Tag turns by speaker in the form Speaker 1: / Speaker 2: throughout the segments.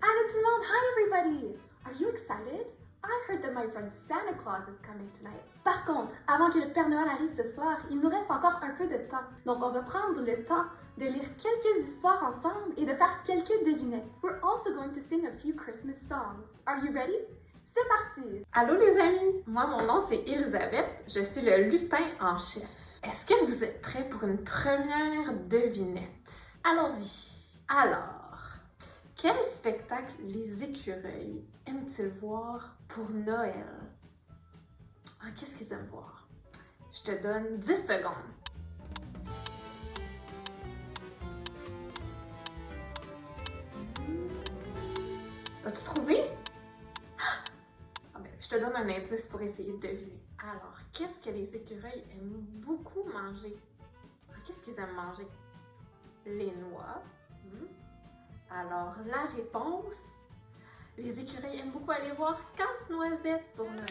Speaker 1: Allô tout le monde! Hi everybody! Are you excited? I heard that my friend Santa Claus is coming tonight. Par contre, avant que le Père Noël arrive ce soir, il nous reste encore un peu de temps. Donc on va prendre le temps de lire quelques histoires ensemble et de faire quelques devinettes. We're also going to sing a few Christmas songs. Are you ready? C'est parti!
Speaker 2: Allô les amis, moi mon nom c'est Elisabeth, je suis le lutin en chef. Est-ce que vous êtes prêts pour une première devinette? Allons-y! Alors, quel spectacle les écureuils aiment-ils voir pour Noël? Qu'est-ce qu'ils aiment voir? Je te donne 10 secondes. As-tu trouvé? Je te donne un indice pour essayer de deviner. Alors, qu'est-ce que les écureuils aiment beaucoup manger? Qu'est-ce qu'ils aiment manger? Les noix. Alors, la réponse, les écureuils aiment beaucoup aller voir Casse-Noisette pour Noël.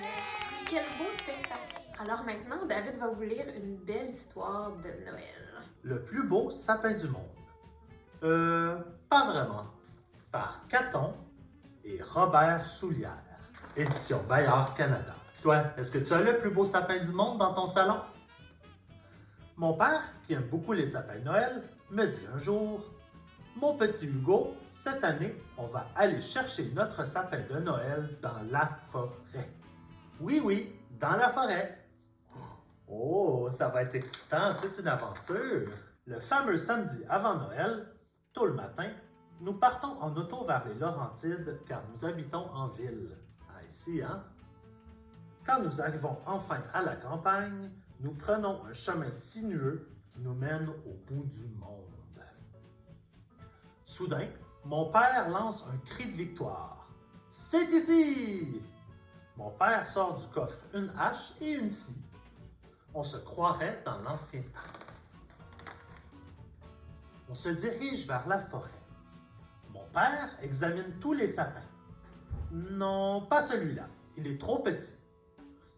Speaker 2: Quel beau spectacle! Alors maintenant, David va vous lire une belle histoire de Noël.
Speaker 3: Le plus beau sapin du monde. Pas vraiment. Par Caton et Robert Soulière. Édition Bayard Canada. Toi, est-ce que tu as le plus beau sapin du monde dans ton salon? Mon père, qui aime beaucoup les sapins de Noël, me dit un jour: mon petit Hugo, cette année, on va aller chercher notre sapin de Noël dans la forêt. Oui, dans la forêt. Oh, ça va être excitant, toute une aventure. Le fameux samedi avant Noël, tôt le matin, nous partons en auto vers les Laurentides car nous habitons en ville. Ici, hein? Quand nous arrivons enfin à la campagne, nous prenons un chemin sinueux qui nous mène au bout du monde. Soudain, mon père lance un cri de victoire. « C'est ici! » Mon père sort du coffre une hache et une scie. On se croirait dans l'ancien temps. On se dirige vers la forêt. Mon père examine tous les sapins. Non, pas celui-là. Il est trop petit.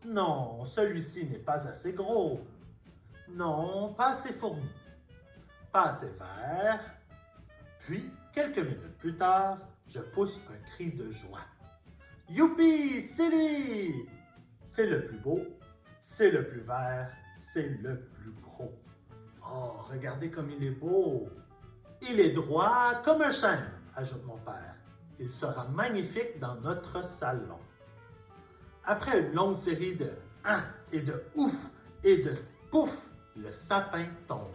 Speaker 3: Non, celui-ci n'est pas assez gros. Non, pas assez fourni. Pas assez vert. Puis, quelques minutes plus tard, je pousse un cri de joie. Youpi, c'est lui! C'est le plus beau, c'est le plus vert, c'est le plus gros. Oh, regardez comme il est beau! Il est droit comme un chêne, ajoute mon père. Il sera magnifique dans notre salon. Après une longue série de « hein » et de « ouf » et de « pouf », le sapin tombe.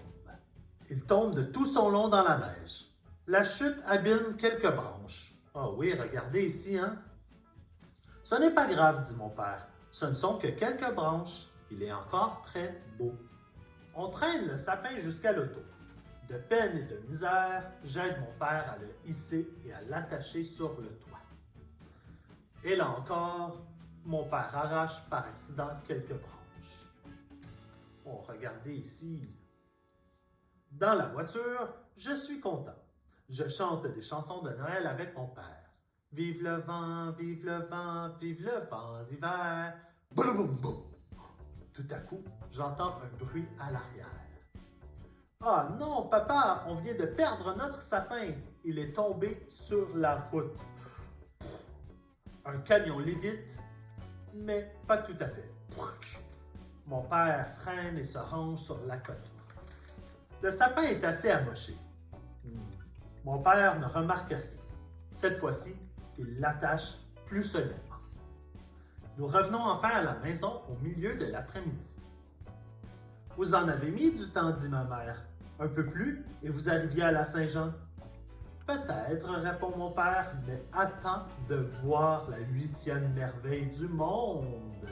Speaker 3: Il tombe de tout son long dans la neige. La chute abîme quelques branches. Oh oui, regardez ici, hein? Ce n'est pas grave, dit mon père. Ce ne sont que quelques branches. Il est encore très beau. On traîne le sapin jusqu'à l'auto. De peine et de misère, j'aide mon père à le hisser et à l'attacher sur le toit. Et là encore, mon père arrache par accident quelques branches. Oh, regardez ici. Dans la voiture, je suis content. Je chante des chansons de Noël avec mon père. Vive le vent, vive le vent, vive le vent d'hiver. Boum, boum, boum. Tout à coup, j'entends un bruit à l'arrière. Ah non, papa, on vient de perdre notre sapin. Il est tombé sur la route. Un camion l'évite, mais pas tout à fait. Mon père freine et se range sur la côte. Le sapin est assez amoché. Mon père ne remarque rien. Cette fois-ci, il l'attache plus solidement. Nous revenons enfin à la maison au milieu de l'après-midi. Vous en avez mis du temps, dit ma mère. Un peu plus, et vous arriviez à la Saint-Jean. Peut-être, répond mon père, mais attends de voir la 8e merveille du monde.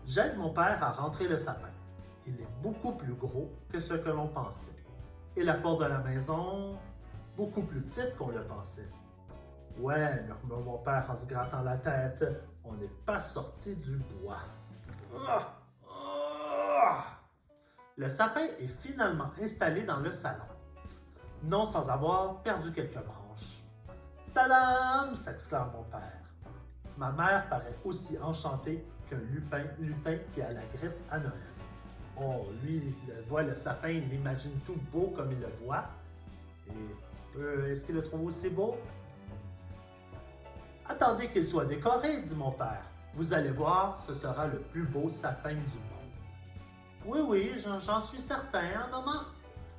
Speaker 3: J'aide mon père à rentrer le sapin. Il est beaucoup plus gros que ce que l'on pensait. Et la porte de la maison, beaucoup plus petite qu'on le pensait. Ouais, murmure mon père en se grattant la tête, on n'est pas sorti du bois. Le sapin est finalement installé dans le salon, non sans avoir perdu quelques branches. Tadam! S'exclame mon père. Ma mère paraît aussi enchantée qu'un lutin qui a la grippe à Noël. Oh, lui, il voit le sapin, il l'imagine tout beau comme il le voit. Et Est-ce qu'il le trouve aussi beau? Attendez qu'il soit décoré, dit mon père. Vous allez voir, ce sera le plus beau sapin du monde. Oui, oui, j'en suis certain, hein, maman?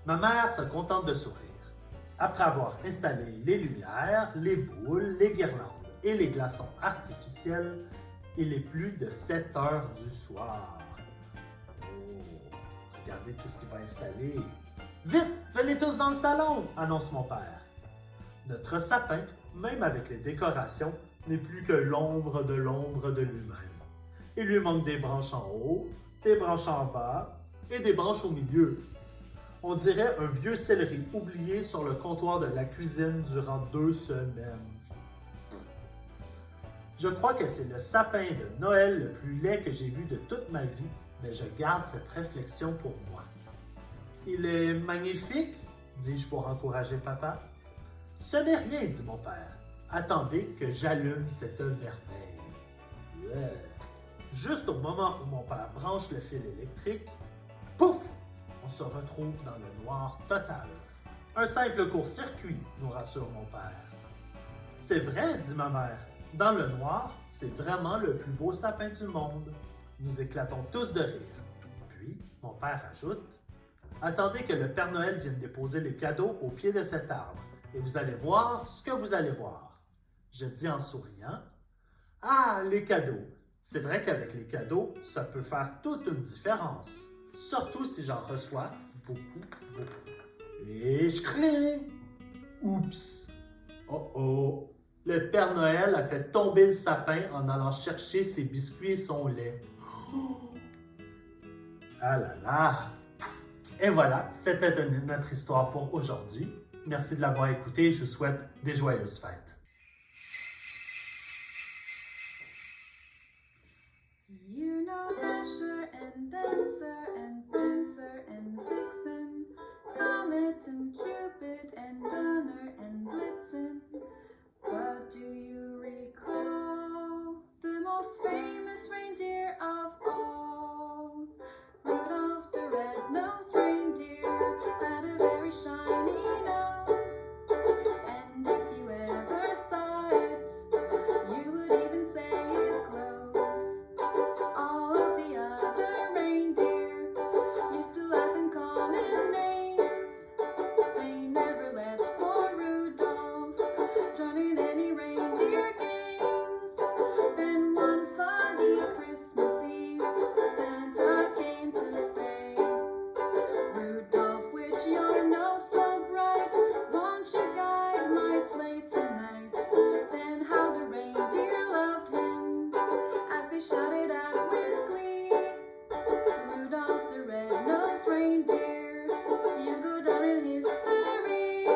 Speaker 3: Ma mère se contente de sourire. Après avoir installé les lumières, les boules, les guirlandes et les glaçons artificiels, il est plus de 7 heures du soir. Oh, regardez tout ce qu'il va installer. Vite, venez tous dans le salon, annonce mon père. Notre sapin, même avec les décorations, n'est plus que l'ombre de lui-même. Il lui manque des branches en haut, des branches en bas et des branches au milieu. On dirait un vieux céleri oublié sur le comptoir de la cuisine durant 2 semaines. Je crois que c'est le sapin de Noël le plus laid que j'ai vu de toute ma vie, mais je garde cette réflexion pour moi. Il est magnifique, dis-je pour encourager papa. Ce n'est rien, dit mon père. Attendez que j'allume cette merveille. Yeah. Juste au moment où mon père branche le fil électrique, pouf! On se retrouve dans le noir total. Un simple court-circuit, nous rassure mon père. C'est vrai, dit ma mère. Dans le noir, c'est vraiment le plus beau sapin du monde. Nous éclatons tous de rire. Puis, mon père ajoute, attendez que le Père Noël vienne déposer les cadeaux au pied de cet arbre, et vous allez voir ce que vous allez voir. Je dis en souriant, ah, les cadeaux. C'est vrai qu'avec les cadeaux, ça peut faire toute une différence. Surtout si j'en reçois beaucoup. Et je crie! Oups! Oh oh! Le Père Noël a fait tomber le sapin en allant chercher ses biscuits et son lait. Oh. Ah là là! Et voilà, c'était notre histoire pour aujourd'hui. Merci de l'avoir écouté et je vous souhaite des joyeuses fêtes.
Speaker 2: You know Dasher and Dancer and Prancer and Vixen, Comet and Cupid and Donner and Blitzen. But do you recall the most famous reindeer of all? Rudolph the red-nosed reindeer had a very shiny nose. And if you ever saw it, you would even say it glows. All of the other reindeer used to laugh and call him names. They never let poor Rudolph join in any reindeer games. Then one foggy Christmas Eve, Santa came to say, Rudolph, with your nose so bright, won't you guide my sleigh tonight? Then how the reindeer loved him as they shouted out with glee, Rudolph the red-nosed reindeer, you go down in history.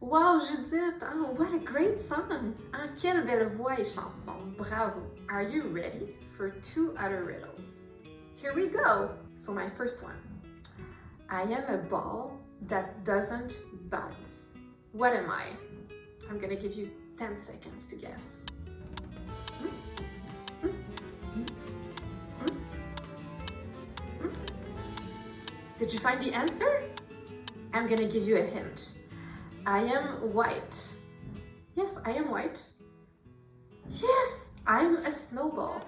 Speaker 2: Wow, Judith, oh, what a great song! Ah, quelle belle voix et chanson, bravo! Are you ready for 2 other riddles? Here we go! So my first one. I am a ball that doesn't bounce. What am I? I'm gonna give you 10 seconds to guess. Did you find the answer? I'm gonna give you a hint. I am white. Yes, I am white. Yes, I'm a snowball.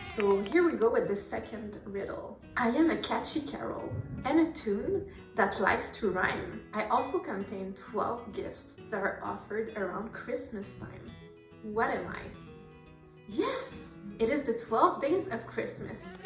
Speaker 2: So here we go with the second riddle. I am a catchy carol and a tune that likes to rhyme. I also contain 12 gifts that are offered around Christmas time. What am I? Yes, it is the 12 days of Christmas.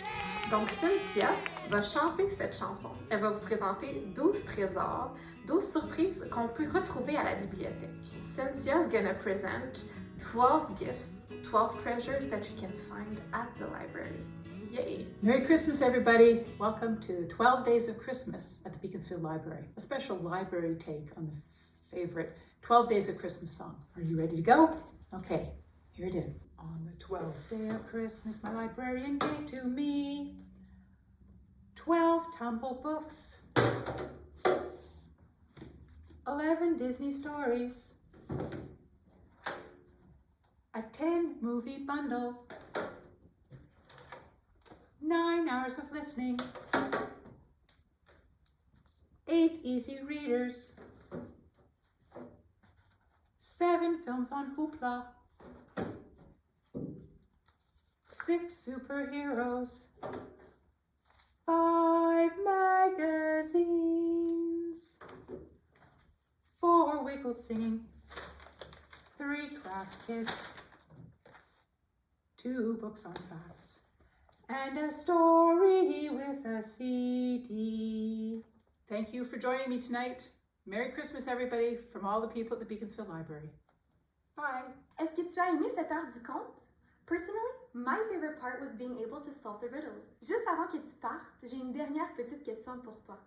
Speaker 2: Donc Cynthia va chanter cette chanson. Elle va vous présenter 12 trésors, 12 surprises qu'on peut retrouver à la bibliothèque. Cynthia's gonna present 12 gifts, 12 treasures that you can find at the library. Yay!
Speaker 4: Merry Christmas, everybody. Welcome to 12 Days of Christmas at the Beaconsfield Library, a special library take on the favorite 12 Days of Christmas song. Are you ready to go? Okay, here it is. On the 12th day of Christmas, my librarian gave to me 12 tumble books, 11 Disney stories, a 10 movie bundle, 9 hours of listening, 8 easy readers, 7 films on Hoopla, 6 superheroes, 5 magazines, 4 wiggle singing, 3 craft kits, 2 books on facts, and a story with a CD. Thank you for joining me tonight. Merry Christmas, everybody, from all the people at the Beaconsfield Library. Bye.
Speaker 1: Est-ce que tu as aimé cette heure du conte? Personally, my favorite part was being able to solve the riddles. Juste avant que tu partes, j'ai une dernière petite question pour toi.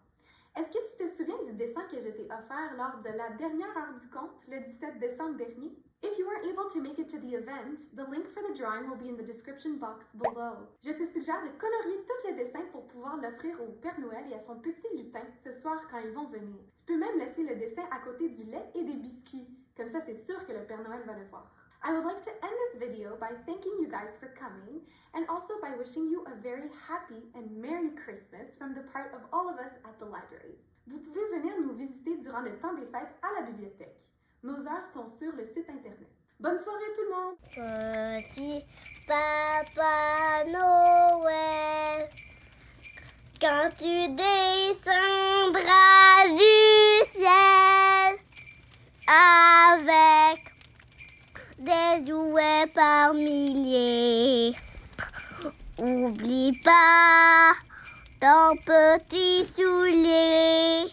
Speaker 1: Est-ce que tu te souviens du dessin que je t'ai offert lors de la dernière heure du conte, le 17 décembre dernier? If you weren't able to make it to the event, the link for the drawing will be in the description box below. Je te suggère de colorier tous les dessins pour pouvoir l'offrir au Père Noël et à son petit lutin ce soir quand ils vont venir. Tu peux même laisser le dessin à côté du lait et des biscuits. Comme ça, c'est sûr que le Père Noël va le voir. I would like to end this video by thanking you guys for coming and also by wishing you a very happy and Merry Christmas from the part of all of us at the library. Vous pouvez venir nous visiter durant le temps des fêtes à la bibliothèque. Nos heures sont sur le site internet. Bonne soirée tout le monde!
Speaker 5: Petit Papa Noël, quand tu descendras du ciel avec des jouets par milliers, oublie pas ton petit soulier.